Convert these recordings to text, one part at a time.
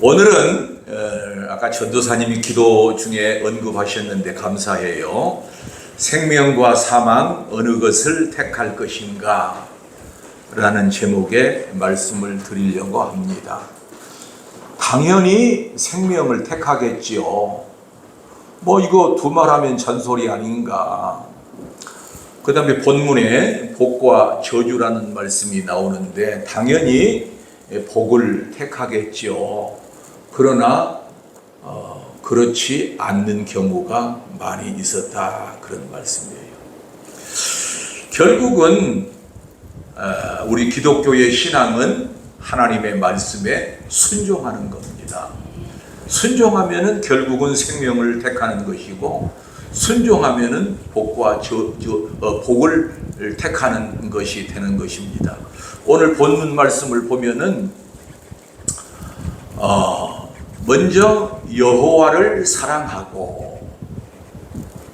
오늘은 아까 전도사님이 기도 중에 언급하셨는데 감사해요. 생명과 사망 어느 것을 택할 것인가 라는 제목의 말씀을 드리려고 합니다. 당연히 생명을 택하겠지요. 이거 두말하면 잔소리 아닌가. 그 다음에 본문에 복과 저주라는 말씀이 나오는데 당연히 복을 택하겠지요. 그러나 그렇지 않는 경우가 많이 있었다, 그런 말씀이에요. 결국은 우리 기독교의 신앙은 하나님의 말씀에 순종하는 겁니다. 순종하면은 결국은 생명을 택하는 것이고, 순종하면은 복과 복을 택하는 것이 되는 것입니다. 오늘 본문 말씀을 보면은 먼저 여호와를 사랑하고,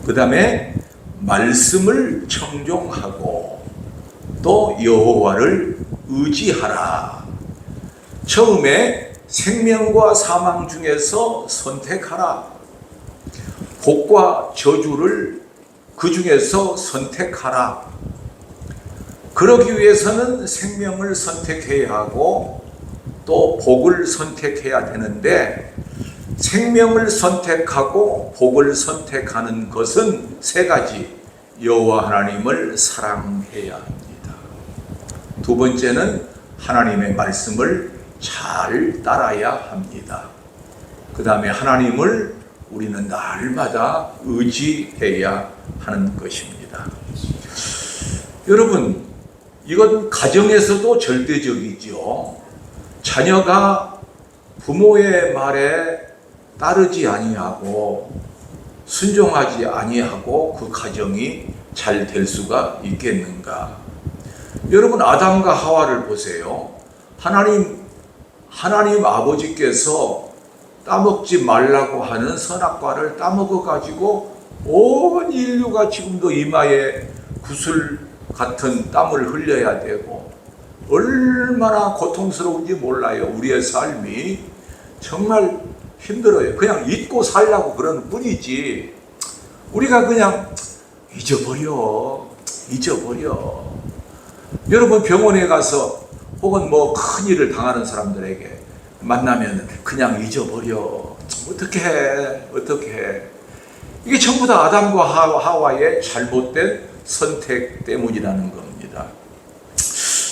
그 다음에 말씀을 청종하고, 또 여호와를 의지하라. 처음에 생명과 사망 중에서 선택하라. 복과 저주를 그 중에서 선택하라. 그러기 위해서는 생명을 선택해야 하고 또 복을 선택해야 되는데, 생명을 선택하고 복을 선택하는 것은 세 가지. 여호와 하나님을 사랑해야 합니다. 두 번째는 하나님의 말씀을 잘 따라야 합니다. 그 다음에 하나님을 우리는 날마다 의지해야 하는 것입니다. 여러분, 이건 가정에서도 절대적이죠. 자녀가 부모의 말에 따르지 아니하고 순종하지 아니하고 그 가정이 잘 될 수가 있겠는가? 여러분, 아담과 하와를 보세요. 하나님 아버지께서 따먹지 말라고 하는 선악과를 따먹어 가지고 온 인류가 지금도 이마에 구슬 같은 땀을 흘려야 되고 얼마나 고통스러운지 몰라요. 우리의 삶이 정말 힘들어요. 그냥 잊고 살려고 그러는 뿐이지, 우리가 그냥 잊어버려. 여러분, 병원에 가서 혹은 큰 일을 당하는 사람들에게 만나면 그냥 잊어버려. 어떻게 해. 이게 전부 다 아담과 하와의 잘못된 선택 때문이라는 겁니다.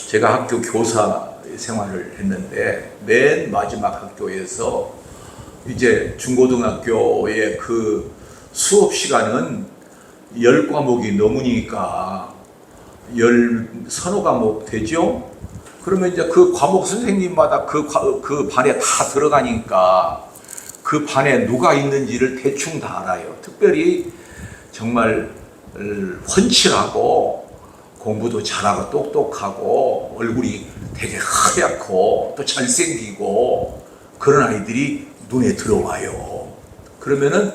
제가 학교 교사 생활을 했는데 맨 마지막 학교에서 이제 중고등학교의 그 수업 시간은 10과목이 넘으니까 10서너 과목 되죠? 그러면 이제 그 과목 선생님마다 그 반에 다 들어가니까 그 반에 누가 있는지를 대충 다 알아요. 특별히 정말 훤칠하고 공부도 잘하고 똑똑하고 얼굴이 되게 하얗고 또 잘생기고 그런 아이들이 눈에 들어와요. 그러면은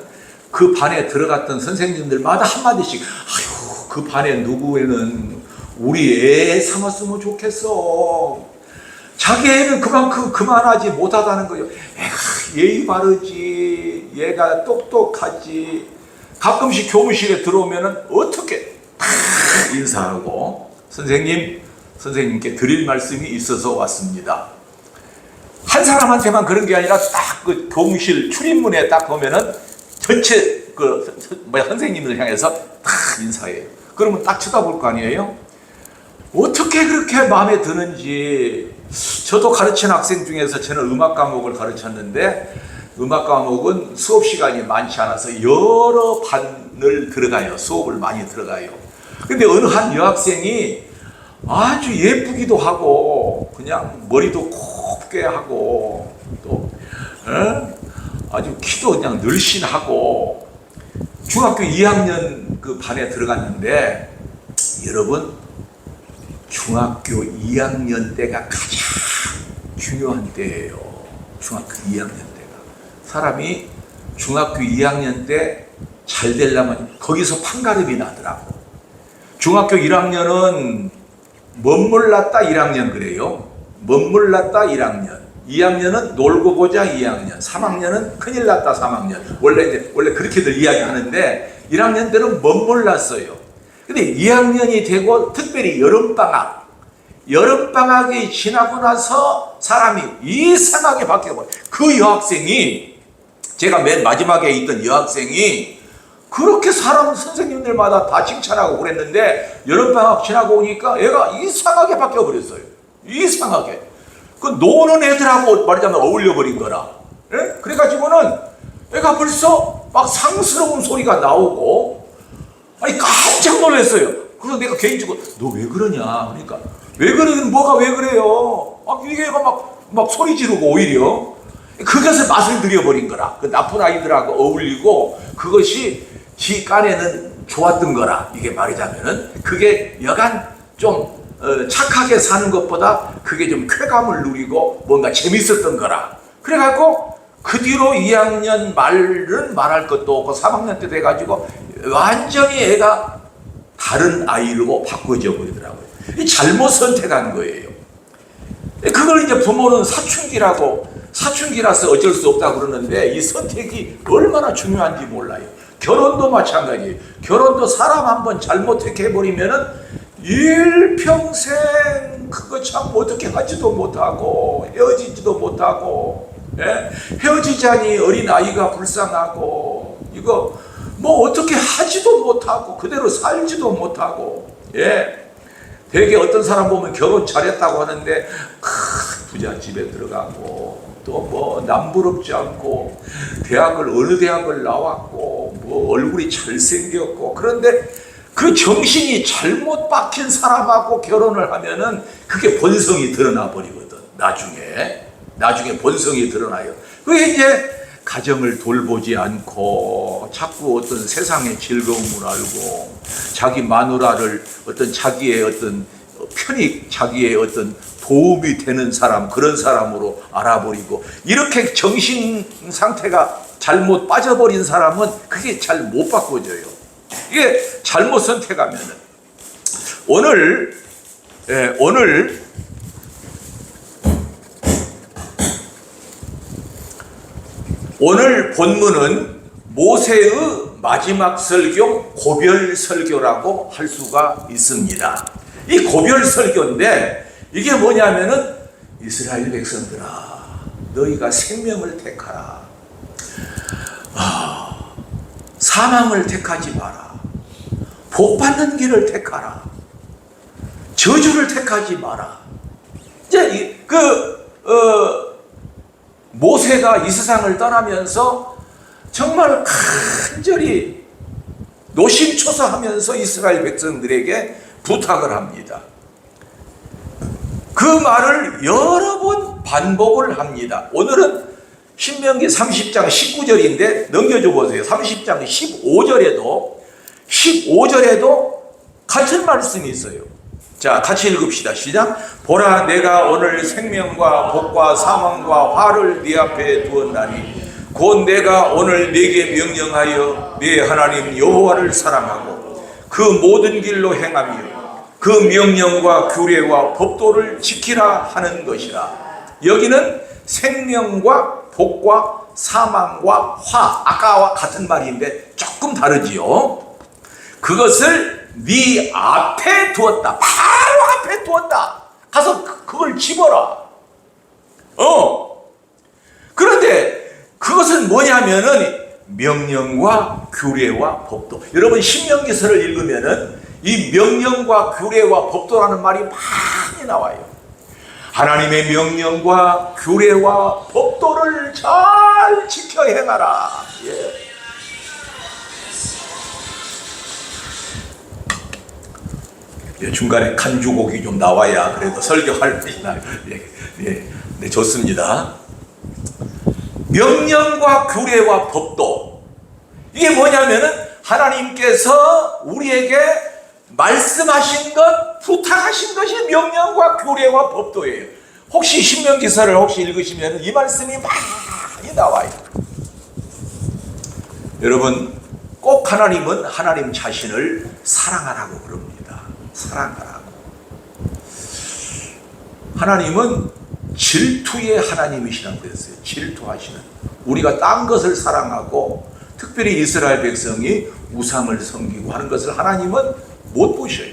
그 반에 들어갔던 선생님들마다 한마디씩, 아유, 그 반에 누구에는 우리 애 삼았으면 좋겠어. 자기 애는 그만큼 그만하지 못하다는 거예요. 예의 바르지, 얘가 똑똑하지. 가끔씩 교무실에 들어오면은 어떻게 인사하고 선생님께 드릴 말씀이 있어서 왔습니다. 한 사람한테만 그런 게 아니라 딱 그 교무실 출입문에 딱 보면은 전체 선생님을 향해서 딱 인사해요. 그러면 딱 쳐다볼 거 아니에요? 어떻게 그렇게 마음에 드는지. 저도 가르친 학생 중에서 저는 음악 과목을 가르쳤는데, 음악 과목은 수업 시간이 많지 않아서 여러 반을 들어가요. 수업을 많이 들어가요. 근데 어느 한 여학생이 아주 예쁘기도 하고 그냥 머리도 곱게 하고 또 아주 키도 그냥 늘씬하고 중학교 2학년 그 반에 들어갔는데, 여러분, 중학교 2학년 때가 가장 중요한 때예요. 중학교 2학년 때가. 사람이 중학교 2학년 때 잘 되려면 거기서 판가름이 나더라고. 중학교 1학년은 멋몰랐다 1학년 그래요. 멋몰랐다 1학년. 2학년은 놀고 보자 2학년, 3학년은 큰일 났다 3학년. 원래 그렇게들 이야기하는데 1학년 때는 멋몰랐어요. 근데 2학년이 되고 특별히 여름방학이 지나고 나서 사람이 이상하게 바뀌어버려요. 그 여학생이, 제가 맨 마지막에 있던 여학생이 그렇게 사람 선생님들마다 다 칭찬하고 그랬는데 여름방학 지나고 오니까 애가 이상하게 바뀌어버렸어요. 이상하게. 그 노는 애들하고 말하자면 어울려버린 거라. 예? 그래가지고는 애가 벌써 막 상스러운 소리가 나오고, 아니 깜짝 놀랐어요. 그래서 내가 개인적으로 너 왜 그러냐 그러니까, 왜 그러긴 뭐가 왜 그래요? 이게 애가 막 소리 지르고 오히려 그것을 맛을 들여버린 거라. 그 나쁜 아이들하고 어울리고 그것이 지 깐에는 좋았던 거라. 이게 말이자면은 그게 여간 좀 착하게 사는 것보다 그게 좀 쾌감을 누리고 뭔가 재밌었던 거라. 그래갖고 그 뒤로 2학년 말은 말할 것도 없고 3학년 때 돼가지고 완전히 애가 다른 아이로 바꿔져 버리더라고요. 이 잘못 선택한 거예요. 그걸 이제 부모는 사춘기라서 어쩔 수 없다 그러는데 이 선택이 얼마나 중요한지 몰라요. 결혼도 마찬가지예요. 결혼도 사람 한번 잘못 택해버리면은 일평생 그거 참 어떻게 하지도 못하고 헤어지지도 못하고, 예? 헤어지자니 어린아이가 불쌍하고 이거 뭐 어떻게 하지도 못하고 그대로 살지도 못하고, 예? 되게 어떤 사람 보면 결혼 잘했다고 하는데 부잣집에 들어가고 또 뭐 남부럽지 않고 어느 대학을 나왔고 뭐 얼굴이 잘생겼고, 그런데 그 정신이 잘못 박힌 사람하고 결혼을 하면은 그게 본성이 드러나 버리거든. 나중에 본성이 드러나요. 그게 이제 가정을 돌보지 않고 자꾸 어떤 세상의 즐거움을 알고 자기 마누라를 자기의 어떤 편익, 자기의 어떤 도움이 되는 사람, 그런 사람으로 알아버리고, 이렇게 정신 상태가 잘못 빠져버린 사람은 그게 잘 못 바꿔져요. 이게 잘못 선택하면은. 오늘 본문은 모세의 마지막 설교, 고별 설교라고 할 수가 있습니다. 이 고별 설교인데 이게 뭐냐면은, 이스라엘 백성들아, 너희가 생명을 택하라. 사망을 택하지 마라. 복 받는 길을 택하라. 저주를 택하지 마라. 이제 모세가 이 세상을 떠나면서 정말 간절히 노심초사하면서 이스라엘 백성들에게 부탁을 합니다. 그 말을 여러 번 반복을 합니다. 오늘은 신명기 30장 19절인데 넘겨줘 보세요. 30장 15절에도 같은 말씀이 있어요. 자, 같이 읽읍시다. 시작. 보라, 내가 오늘 생명과 복과 사망과 화를 네 앞에 두었나니 곧 내가 오늘 네게 명령하여 네 하나님 여호와를 사랑하고 그 모든 길로 행하며 그 명령과 규례와 법도를 지키라 하는 것이라. 여기는 생명과 복과 사망과 화, 아까와 같은 말인데 조금 다르지요. 그것을 네 앞에 두었다. 바로 앞에 두었다. 가서 그걸 집어라. 그런데 그것은 뭐냐면은 명령과 규례와 법도. 여러분 신명기서를 읽으면은 이 명령과 규례와 법도라는 말이 많이 나와요. 하나님의 명령과 규례와 법도를 잘 지켜 행하라. 중간에 간주곡이 좀 나와야 그래도 설교할 때 나요. 네, 좋습니다. 명령과 규례와 법도, 이게 뭐냐면은 하나님께서 우리에게 말씀하신 것, 부탁하신 것이 명령과 규례와 법도예요. 혹시 신명기서를 읽으시면 이 말씀이 많이 나와요. 여러분, 꼭 하나님은 하나님 자신을 사랑하라고 그럽니다. 사랑하라고. 하나님은 질투의 하나님이시라고 그랬어요. 질투하시는. 우리가 딴 것을 사랑하고 특별히 이스라엘 백성이 우상을 섬기고 하는 것을 하나님은 못 보셔요.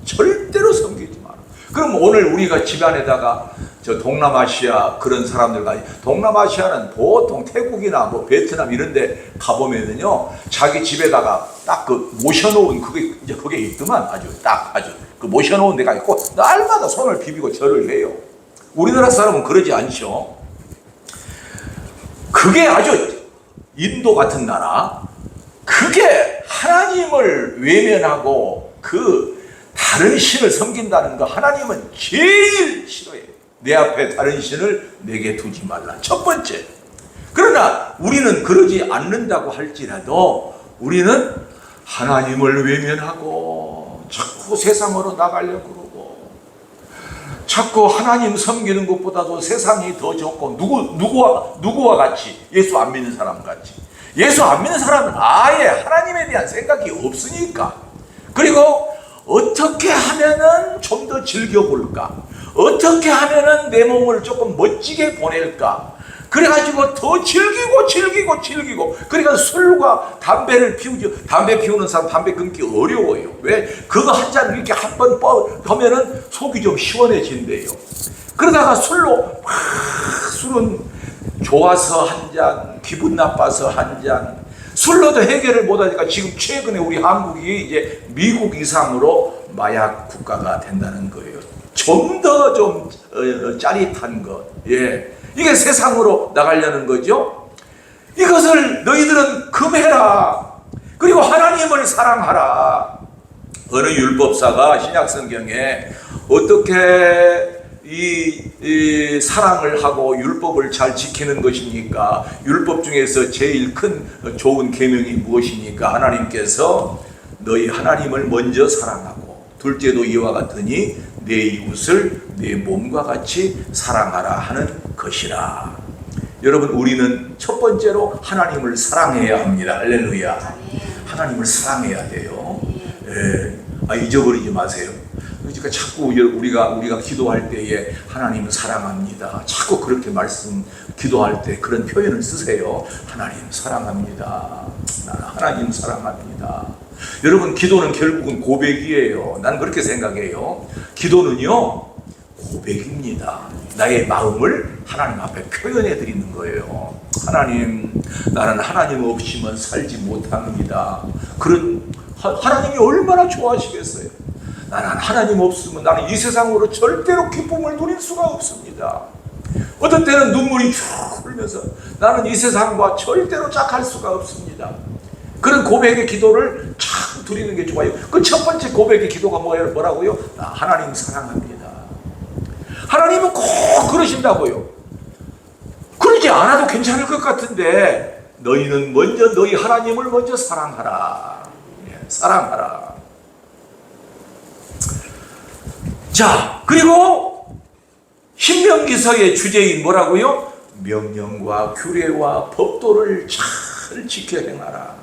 절대로 섬기지 마라. 그럼 오늘 우리가 집안에다가 저 동남아시아 그런 사람들과, 동남아시아는 보통 태국이나 뭐 베트남 이런 데 가보면은요, 자기 집에다가 딱 그 모셔놓은 그게 있더만, 아주 그 모셔놓은 데가 있고 날마다 손을 비비고 절을 해요. 우리나라 사람은 그러지 않죠. 그게 아주 인도 같은 나라, 그게 하나님을 외면하고 그 다른 신을 섬긴다는 거 하나님은 제일 싫어해요. 내 앞에 다른 신을 내게 두지 말라. 첫 번째. 그러나 우리는 그러지 않는다고 할지라도 우리는 하나님을 외면하고 자꾸 세상으로 나가려고 그러고, 자꾸 하나님 섬기는 것보다도 세상이 더 좋고, 누구와 같이? 예수 안 믿는 사람 같이. 예수 안 믿는 사람은 아예 하나님에 대한 생각이 없으니까. 그리고 어떻게 하면은 좀 더 즐겨볼까? 어떻게 하면은 내 몸을 조금 멋지게 보낼까? 그래가지고 더 즐기고. 그러니까 술과 담배를 피우죠. 담배 피우는 사람 담배 끊기 어려워요. 왜? 그거 한 잔 이렇게 한 번 하면은 속이 좀 시원해진대요. 그러다가 술은 좋아서 한 잔, 기분 나빠서 한 잔, 술로도 해결을 못하니까 지금 최근에 우리 한국이 이제 미국 이상으로 마약 국가가 된다는 거예요. 좀 더 짜릿한 것. 예. 이게 세상으로 나가려는 거죠. 이것을 너희들은 금해라. 그리고 하나님을 사랑하라. 어느 율법사가 신약성경에 어떻게 이 사랑을 하고 율법을 잘 지키는 것입니까? 율법 중에서 제일 큰 좋은 계명이 무엇입니까? 하나님께서 너희 하나님을 먼저 사랑하고 둘째도 이와 같으니 내 이웃을 내 몸과 같이 사랑하라 하는 것이라. 여러분, 우리는 첫 번째로 하나님을 사랑해야 합니다. 할렐루야. 하나님을 사랑해야 돼요. 예. 잊어버리지 마세요. 그러니까 자꾸 우리가 기도할 때에 하나님을 사랑합니다. 자꾸 그렇게 기도할 때 그런 표현을 쓰세요. 하나님 사랑합니다. 나는 하나님 사랑합니다. 여러분, 기도는 결국은 고백이에요. 난 그렇게 생각해요. 기도는요, 고백입니다. 나의 마음을 하나님 앞에 표현해 드리는 거예요. 하나님, 나는 하나님 없이면 살지 못합니다. 그런 하나님이 얼마나 좋아하시겠어요. 나는 하나님 없으면 나는 이 세상으로 절대로 기쁨을 누릴 수가 없습니다. 어떤 때는 눈물이 쭉 흘면서 나는 이 세상과 절대로 짝할 수가 없습니다. 그런 고백의 기도를 참 드리는 게 좋아요. 그 첫 번째 고백의 기도가 뭐라고요? 나 하나님 사랑합니다. 하나님은 꼭 그러신다고요. 그러지 않아도 괜찮을 것 같은데, 너희는 먼저 너희 하나님을 먼저 사랑하라. 사랑하라. 자, 그리고 신명기서의 주제인 뭐라고요? 명령과 규례와 법도를 잘 지켜 행하라.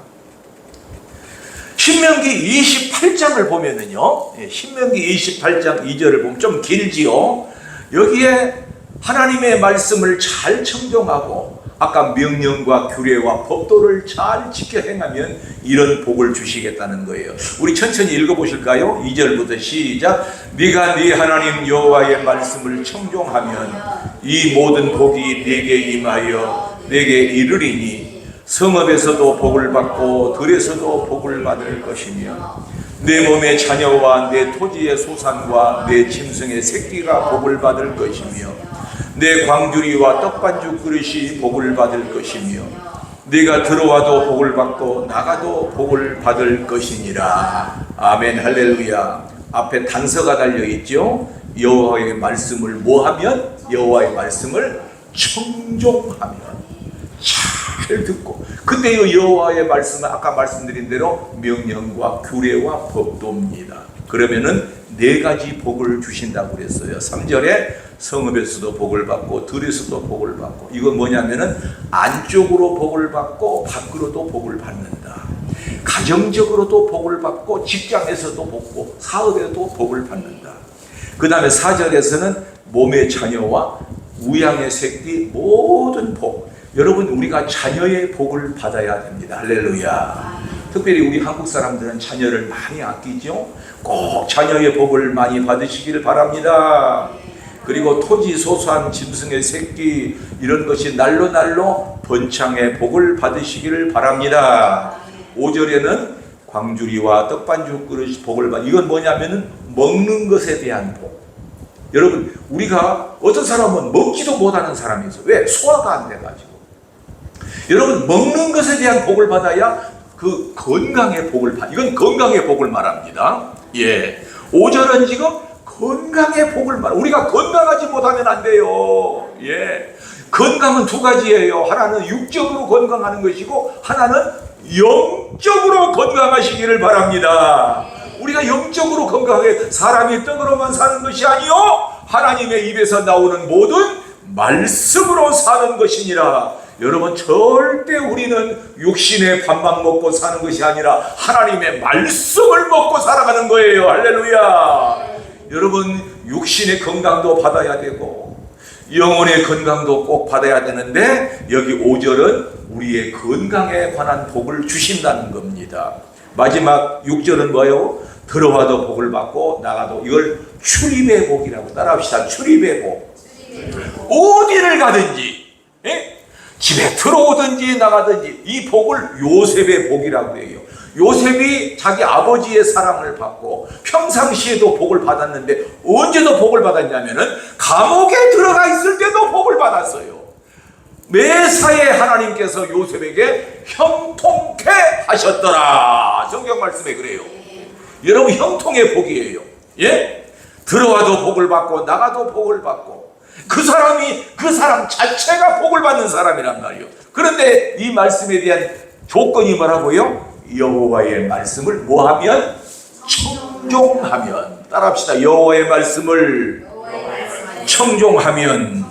신명기 28장을 보면은요, 신명기 28장 2절을 보면 좀 길지요. 여기에 하나님의 말씀을 잘 청종하고 아까 명령과 규례와 법도를 잘 지켜 행하면 이런 복을 주시겠다는 거예요. 우리 천천히 읽어보실까요? 2절부터 시작. 네가 네 하나님 여호와의 말씀을 청종하면 이 모든 복이 네게 임하여 네게 이르리니 성읍에서도 복을 받고 들에서도 복을 받을 것이며 내 몸의 자녀와 내 토지의 소산과 내 짐승의 새끼가 복을 받을 것이며 내 광주리와 떡반죽 그릇이 복을 받을 것이며 네가 들어와도 복을 받고 나가도 복을 받을 것이니라. 아멘. 할렐루야. 앞에 단서가 달려있죠. 여호와의 말씀을 뭐하면? 여호와의 말씀을 청종하면, 잘 듣고. 근데 이 여호와의 말씀은 아까 말씀드린 대로 명령과 규례와 법도입니다. 그러면은 네 가지 복을 주신다고 그랬어요. 3절에 성읍에서도 복을 받고 들에서도 복을 받고, 이건 뭐냐면은 안쪽으로 복을 받고 밖으로도 복을 받는다. 가정적으로도 복을 받고 직장에서도 복고 사업에도 복을 받는다. 그 다음에 4절에서는 몸의 자녀와 우양의 새끼 모든 복. 여러분 우리가 자녀의 복을 받아야 됩니다. 할렐루야. 특별히 우리 한국 사람들은 자녀를 많이 아끼죠. 꼭 자녀의 복을 많이 받으시기를 바랍니다. 그리고 토지 소수한 짐승의 새끼 이런 것이 날로 날로 번창의 복을 받으시기를 바랍니다. 5절에는 광주리와 떡반죽 그릇 복을 받. 이건 뭐냐면은 먹는 것에 대한 복. 여러분 우리가 어떤 사람은 먹지도 못하는 사람이 있어요. 왜? 소화가 안 돼가지고. 여러분 먹는 것에 대한 복을 받아야 그 건강의 복을 받. 이건 건강의 복을 말합니다. 예. 5절은 지금 건강의 복을 말. 우리가 건강하지 못하면 안 돼요. 예. 건강은 두 가지예요. 하나는 육적으로 건강하는 것이고 하나는 영적으로 건강하시기를 바랍니다. 우리가 영적으로 건강하게 사람이 떡으로만 사는 것이 아니요 하나님의 입에서 나오는 모든 말씀으로 사는 것이니라. 여러분 절대 우리는 육신의 밥만 먹고 사는 것이 아니라 하나님의 말씀을 먹고 살아가는 거예요. 할렐루야. 여러분 육신의 건강도 받아야 되고 영혼의 건강도 꼭 받아야 되는데 여기 5절은 우리의 건강에 관한 복을 주신다는 겁니다. 마지막 6절은 뭐예요? 들어와도 복을 받고 나가도. 이걸 출입의 복이라고 따라합시다. 출입의 복. 어디를 가든지 집에 들어오든지 나가든지 이 복을 요셉의 복이라고 해요. 요셉이 자기 아버지의 사랑을 받고 평상시에도 복을 받았는데 언제도 복을 받았냐면은 감옥에 들어가 있을 때도 복을 받았어요. 매사에 하나님께서 요셉에게 형통케 하셨더라. 성경 말씀에 그래요. 여러분 형통의 복이에요. 예? 들어와도 복을 받고 나가도 복을 받고 그 사람 자체가 복을 받는 사람이란 말이에요. 그런데 이 말씀에 대한 조건이 뭐라고요? 여호와의 말씀을 뭐하면? 청종하면. 따라합시다. 여호와의 말씀을 청종하면.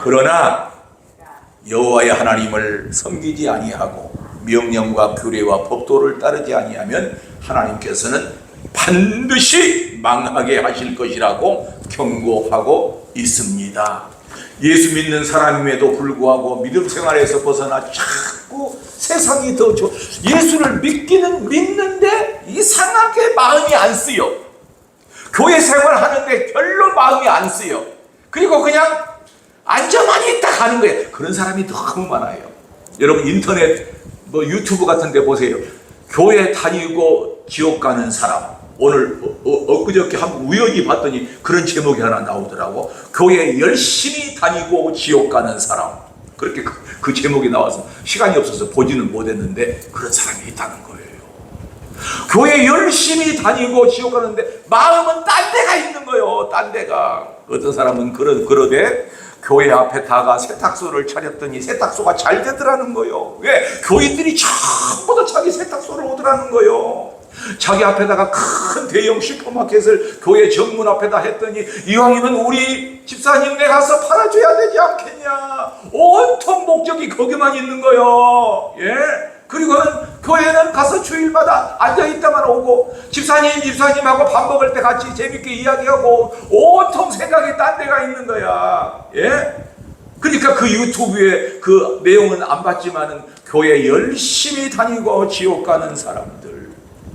그러나 여호와의 하나님을 섬기지 아니하고 명령과 규례와 법도를 따르지 아니하면 하나님께서는 반드시 망하게 하실 것이라고 경고하고 있습니다. 예수 믿는 사람임에도 불구하고 믿음 생활에서 벗어나 자꾸 세상이 더 좋아. 예수를 믿는데 이상하게 마음이 안 쓰여. 교회 생활하는데 별로 마음이 안 쓰여. 그리고 그냥 앉아만 있다 가는 거예요. 그런 사람이 너무 많아요. 여러분 인터넷 유튜브 같은 데 보세요. 교회 다니고 지옥 가는 사람. 오늘 엊그저께 한번 우연히 봤더니 그런 제목이 하나 나오더라고. 교회 열심히 다니고 지옥 가는 사람. 그렇게 그 제목이 나와서 시간이 없어서 보지는 못했는데 그런 사람이 있다는 거예요. 교회 열심히 다니고 지옥 가는데 마음은 딴 데가 있는 거예요. 딴 데가. 어떤 사람은 그러되 교회 앞에다가 세탁소를 차렸더니 세탁소가 잘 되더라는 거예요. 왜? 교인들이 전부 다 자기 세탁소를 오더라는 거예요. 자기 앞에다가 큰 대형 슈퍼마켓을 교회 정문 앞에다 했더니 이왕이면 우리 집사님네 가서 팔아줘야 되지 않겠냐. 온통 목적이 거기만 있는 거예요. 예? 그리고는 교회는 가서 주일마다 앉아있다만 오고 집사님하고 밥 먹을 때 같이 재밌게 이야기하고 온통 생각이 딴 데가 있는 거야. 예? 그러니까 그 유튜브에 그 내용은 안 봤지만은 교회 열심히 다니고 지옥 가는 사람들.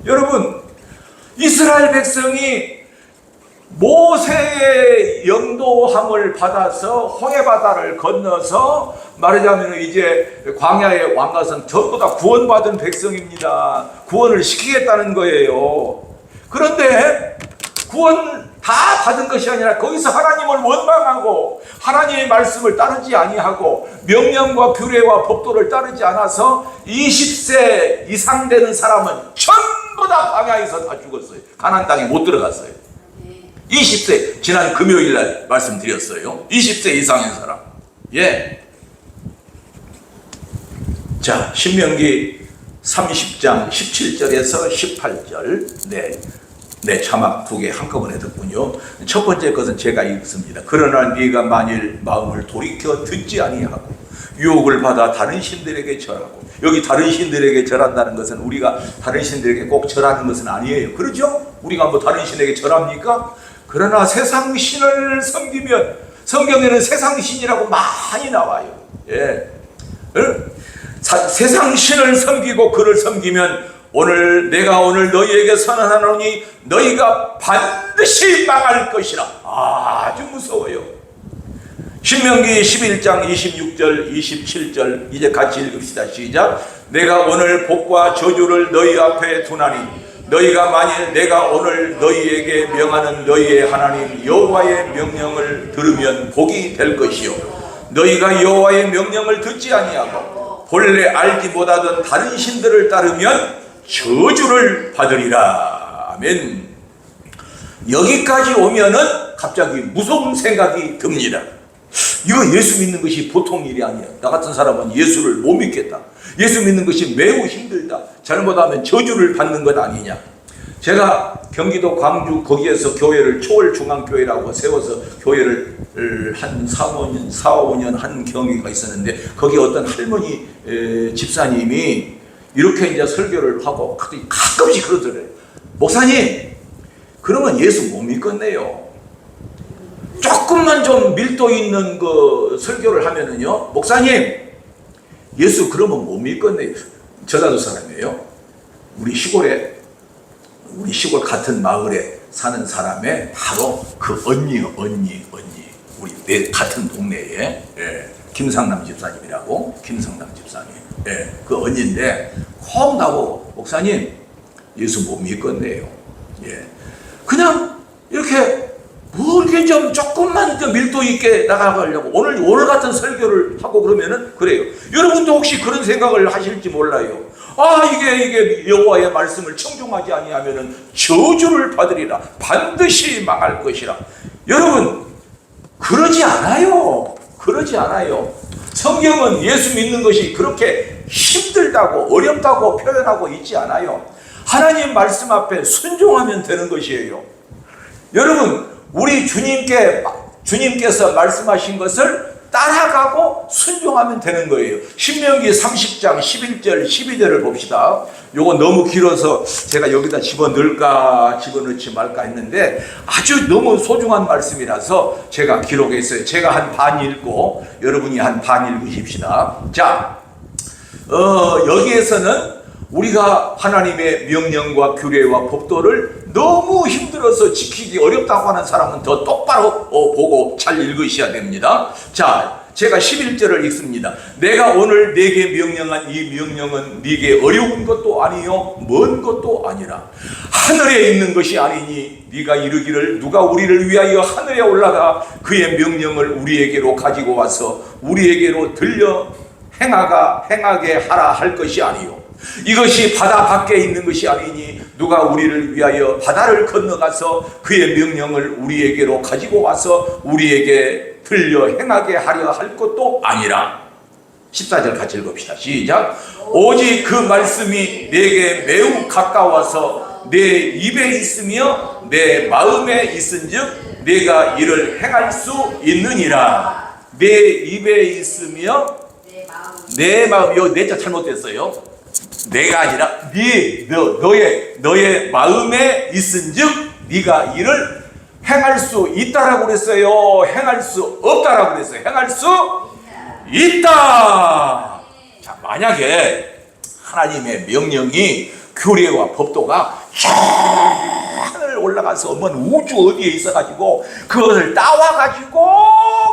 여러분 이스라엘 백성이 모세의 영도함을 받아서 홍해바다를 건너서 말하자면 이제 광야의 왕가선 전부 다 구원받은 백성입니다. 구원을 시키겠다는 거예요. 그런데 구원 다 받은 것이 아니라 거기서 하나님을 원망하고 하나님의 말씀을 따르지 아니하고 명령과 규례와 법도를 따르지 않아서 20세 이상 되는 사람은 전부 다 광야에서 다 죽었어요. 가나안 땅에 못 들어갔어요. 20세 지난 금요일 날 말씀드렸어요. 20세 이상인 사람. 예. 자, 신명기 30장 17절에서 18절. 네, 자막 두 개 한꺼번에 듣군요. 첫 번째 것은 제가 읽습니다. 그러나 네가 만일 마음을 돌이켜 듣지 아니하고 유혹을 받아 다른 신들에게 절하고. 여기 다른 신들에게 절한다는 것은 우리가 다른 신들에게 꼭 절하는 것은 아니에요. 그렇죠? 우리가 뭐 다른 신에게 절합니까? 그러나 세상 신을 섬기면 성경에는 세상신이라고 많이 나와요. 예. 세상신을 섬기고 그를 섬기면 내가 오늘 너희에게 선언하노니 너희가 반드시 망할 것이라. 아주 무서워요. 신명기 11장 26절 27절 이제 같이 읽읍시다. 시작. 내가 오늘 복과 저주를 너희 앞에 두나니 너희가 만일 내가 오늘 너희에게 명하는 너희의 하나님 여호와의 명령을 들으면 복이 될 것이요 너희가 여호와의 명령을 듣지 아니하고 본래 알지 못하던 다른 신들을 따르면 저주를 받으리라. 아멘. 여기까지 오면은 갑자기 무서운 생각이 듭니다. 이거 예수 믿는 것이 보통 일이 아니야. 나 같은 사람은 예수를 못 믿겠다. 예수 믿는 것이 매우 힘들다. 잘못하면 저주를 받는 것 아니냐. 제가 경기도 광주 거기에서 교회를 초월중앙교회라고 세워서 교회를 한 4, 5년 한 경위가 있었는데 거기 어떤 할머니 집사님이 이렇게 이제 설교를 하고 가끔씩 그러더래요. 목사님, 그러면 예수 못 믿겠네요. 조금만 좀 밀도 있는 그 설교를 하면은요, 목사님, 예수 그러면 못 믿겠네요. 전라도 사람이에요. 우리 시골 같은 마을에 사는 사람의 바로 그 언니, 우리 내 같은 동네에, 예, 김상남 집사님이라고, 김상남 집사님, 예, 그 언니인데, 꼭 나보고, 목사님, 예수 못 믿겠네요. 예. 그냥, 이렇게, 뭐 이렇게 좀 조금만 좀 밀도 있게 나가려고 오늘 같은 설교를 하고 그러면은 그래요. 여러분도 혹시 그런 생각을 하실지 몰라요. 이게 여호와의 말씀을 청종하지 아니하면은 저주를 받으리라. 반드시 망할 것이라. 여러분, 그러지 않아요. 그러지 않아요. 성경은 예수 믿는 것이 그렇게 힘들다고 어렵다고 표현하고 있지 않아요. 하나님 말씀 앞에 순종하면 되는 것이에요. 여러분, 우리 주님께서 말씀하신 것을 따라가고 순종하면 되는 거예요. 신명기 30장 11절 12절을 봅시다. 요거 너무 길어서 제가 여기다 집어넣지 말까 했는데 아주 너무 소중한 말씀이라서 제가 기록했어요. 제가 한 반 읽고 여러분이 한 반 읽으십시다. 자, 여기에서는 우리가 하나님의 명령과 규례와 법도를 너무 힘들어서 지키기 어렵다고 하는 사람은 더 똑바로 보고 잘 읽으셔야 됩니다. 자, 제가 11절을 읽습니다. 내가 오늘 네게 명령한 이 명령은 네게 어려운 것도 아니요 먼 것도 아니라 하늘에 있는 것이 아니니 네가 이르기를 누가 우리를 위하여 하늘에 올라가 그의 명령을 우리에게로 가지고 와서 우리에게로 들려 행하게 하라 할 것이 아니요 이것이 바다 밖에 있는 것이 아니니 누가 우리를 위하여 바다를 건너가서 그의 명령을 우리에게로 가지고 와서 우리에게 들려 행하게 하려 할 것도 아니라. 14절 같이 읽읍시다. 시작. 오직 그 말씀이 내게 매우 가까워서 내 입에 있으며 내 마음에 있은즉 내가 이를 행할 수 있느니라. 내 입에 있으며 내 마음, 요 내자 잘못됐어요. 내가 아니라 너의 마음에 있은즉 네가 이를 행할 수 있다라고 그랬어요. 행할 수 없다라고 그랬어요. 행할 수 있다. 자, 만약에 하나님의 명령이 규례와 법도가 하늘 올라가서 먼 우주 어디에 있어가지고 그것을 따와가지고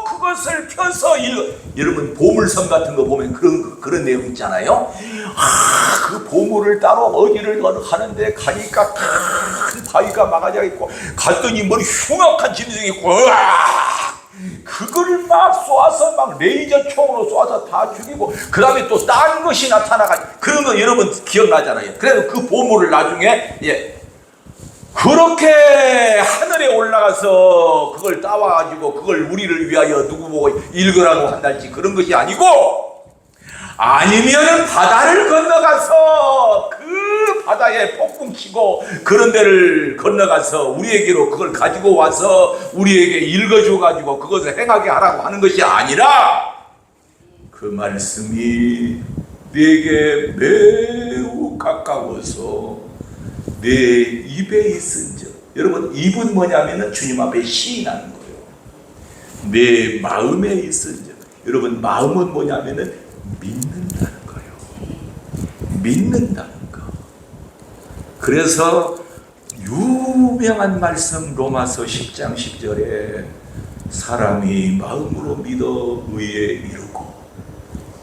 그것을 펴서 여러분 보물섬 같은 거 보면 그런 내용 있잖아요. 그 보물을 따로 어디를 하는데 가니까 큰 바위가 막아져 있고 갔더니 뭐 흉악한 짐승이 있고 그걸 막 쏘아서 막 레이저 총으로 쏘아서 다 죽이고 그 다음에 또 딴 것이 나타나가지고 그런 거 여러분 기억나잖아요. 그래서 그 보물을 나중에 그렇게 하늘에 올라가서 그걸 따와가지고 그걸 우리를 위하여 누구 보고 읽으라고 한달지 그런 것이 아니고 아니면 바다를 건너가서 그 바다에 폭풍 치고 그런 데를 건너가서 우리에게로 그걸 가지고 와서 우리에게 읽어줘 가지고 그것을 행하게 하라고 하는 것이 아니라 그 말씀이 내게 매우 가까워서 내 입에 있은즉 여러분 입은 뭐냐면은 주님 앞에 시인하는 거예요. 내 마음에 있은즉. 여러분, 마음은 뭐냐면은 믿는다는 거예요. 믿는다는 거. 그래서 유명한 말씀 로마서 10장 10절에 사람이 마음으로 믿어 의에 이르고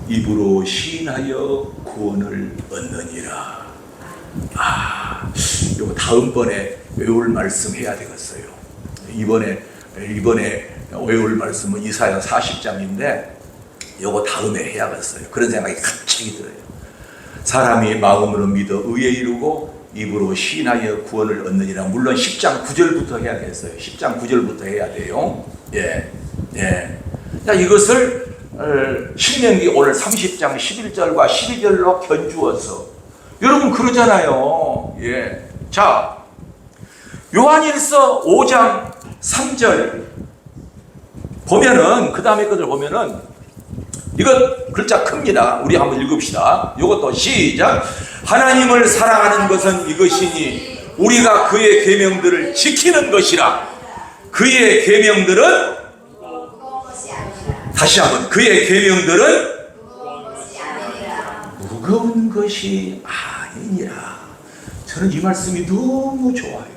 입으로 시인하여 구원을 얻느니라. 요거 다음번에 외울 말씀 해야 되겠어요. 이번에 외울 말씀은 이사야 40장인데 요거 다음에 해야겠어요. 그런 생각이 갑자기 들어요. 사람이 마음으로 믿어 의에 이르고 입으로 시인하여 구원을 얻느니라. 물론 10장 9절부터 해야겠어요. 10장 9절부터 해야 돼요. 자, 이것을 신명기 오늘 30장 11절과 12절로 견주어서 여러분 그러잖아요. 자, 요한일서 5장 3절 보면은, 그 다음에 것을 보면은 이것 글자 큽니다. 우리 한번 읽읍시다. 이것도 시작. 하나님을 사랑하는 것은 이것이니 우리가 그의 계명들을 지키는 것이라. 그의 계명들은, 다시 한번, 그의 계명들은 무거운 것이 아니니라. 저는 이 말씀이 너무 좋아요.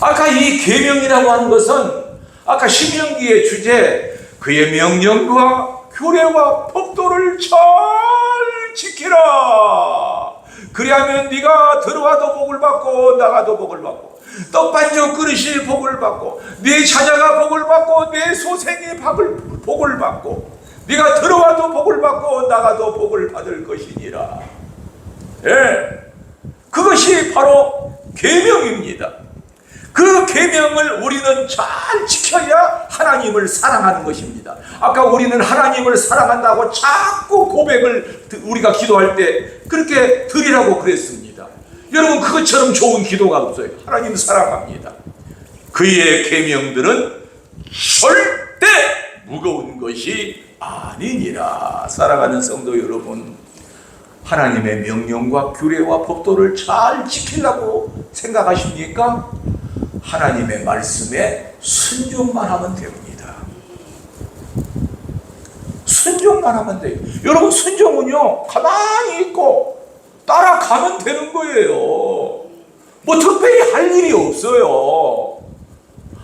아까 이 계명이라고 하는 것은 아까 신명기의 주제, 그의 명령과 규례와 법도를 잘 지키라. 그리하면 네가 들어와도 복을 받고 나가도 복을 받고 떡반죽 그릇이 복을 받고 네 자녀가 복을 받고 네 소생이 복을 받고 네가 들어와도 복을 받고 나가도 복을 받을 것이니라. 그것이 바로 계명입니다. 그 계명을 우리는 잘 지켜야 하나님을 사랑하는 것입니다. 아까 우리는 하나님을 사랑한다고 자꾸 고백을 우리가 기도할 때 그렇게 드리라고 그랬습니다. 여러분, 그것처럼 좋은 기도가 없어요. 하나님 사랑합니다. 그의 계명들은 절대 무거운 것이 아니니라. 사랑하는 성도 여러분, 하나님의 명령과 규례와 법도를 잘 지키려고 생각하십니까? 하나님의 말씀에 순종만 하면 됩니다. 순종만 하면 돼요. 여러분, 순종은요, 가만히 있고 따라가면 되는 거예요. 뭐 특별히 할 일이 없어요.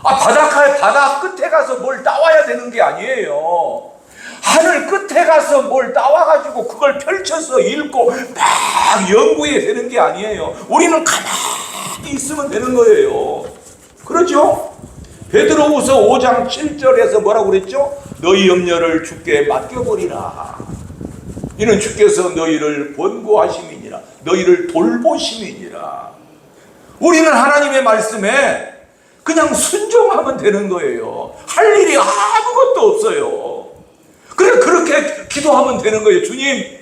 바다 끝에 가서 뭘 따와야 되는 게 아니에요. 하늘 끝에 가서 뭘 따와가지고 그걸 펼쳐서 읽고 막 연구해야 되는 게 아니에요. 우리는 가만히 있으면 되는 거예요. 그렇죠? 베드로후서 5장 7절에서 뭐라고 그랬죠? 너희 염려를 주께 맡겨버리라. 이는 주께서 너희를 권고하심이니라. 너희를 돌보심이니라. 우리는 하나님의 말씀에 그냥 순종하면 되는 거예요. 할 일이 아무것도 없어요. 그래, 그렇게 기도하면 되는 거예요. 주님,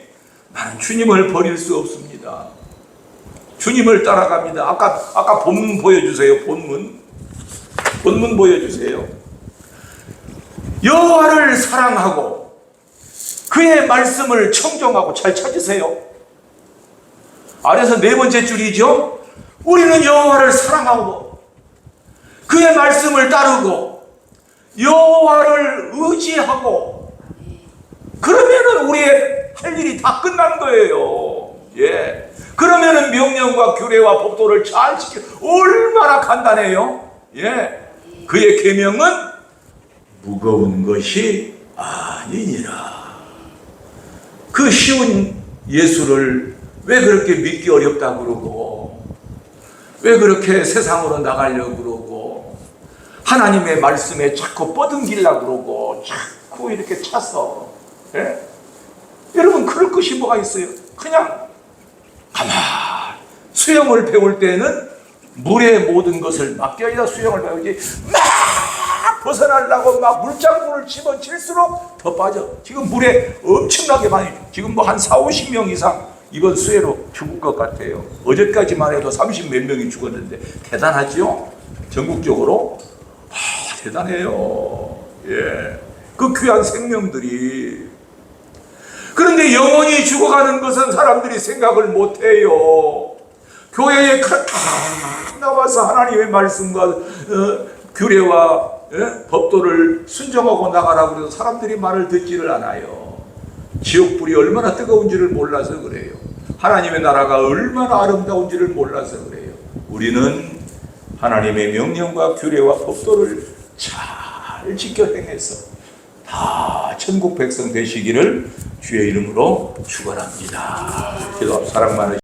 나는 주님을 버릴 수 없습니다. 주님을 따라갑니다. 아까 본문 보여주세요. 본문 보여주세요. 여호와를 사랑하고 그의 말씀을 청종하고, 잘 찾으세요. 아래서 네 번째 줄이죠. 우리는 여호와를 사랑하고 그의 말씀을 따르고 여호와를 의지하고, 그러면은 우리의 할 일이 다 끝난 거예요. 그러면은 명령과 규례와 법도를 잘 지켜. 얼마나 간단해요. 그의 계명은 무거운 것이 아니니라. 그 쉬운 예수를 왜 그렇게 믿기 어렵다고 그러고, 왜 그렇게 세상으로 나가려고 그러고, 하나님의 말씀에 자꾸 뻗은길라고 그러고, 자꾸 이렇게 차서, 여러분, 그럴 것이 뭐가 있어요? 그냥 가만. 수영을 배울 때는 물의 모든 것을 맡겨야 수영을 배우지, 막 벗어나려고 막 물장구를 집어칠수록 더 빠져. 지금 물에 엄청나게 많이, 지금 뭐 한 40-50명 이상 이번 수해로 죽을 것 같아요. 어제까지만 해도 30 몇 명이 죽었는데, 대단하죠? 전국적으로. 대단해요. 그 귀한 생명들이. 그런데 영원히 죽어가는 것은 사람들이 생각을 못해요. 교회에 나와서 하나님의 말씀과 규례와 법도를 순종하고 나가라고 해서 사람들이 말을 듣지를 않아요. 지옥불이 얼마나 뜨거운지를 몰라서 그래요. 하나님의 나라가 얼마나 아름다운지를 몰라서 그래요. 우리는 하나님의 명령과 규례와 법도를 잘 지켜 행해서 다 천국 백성 되시기를 주의 이름으로 축원합니다. 기도합시다. 사랑 많으신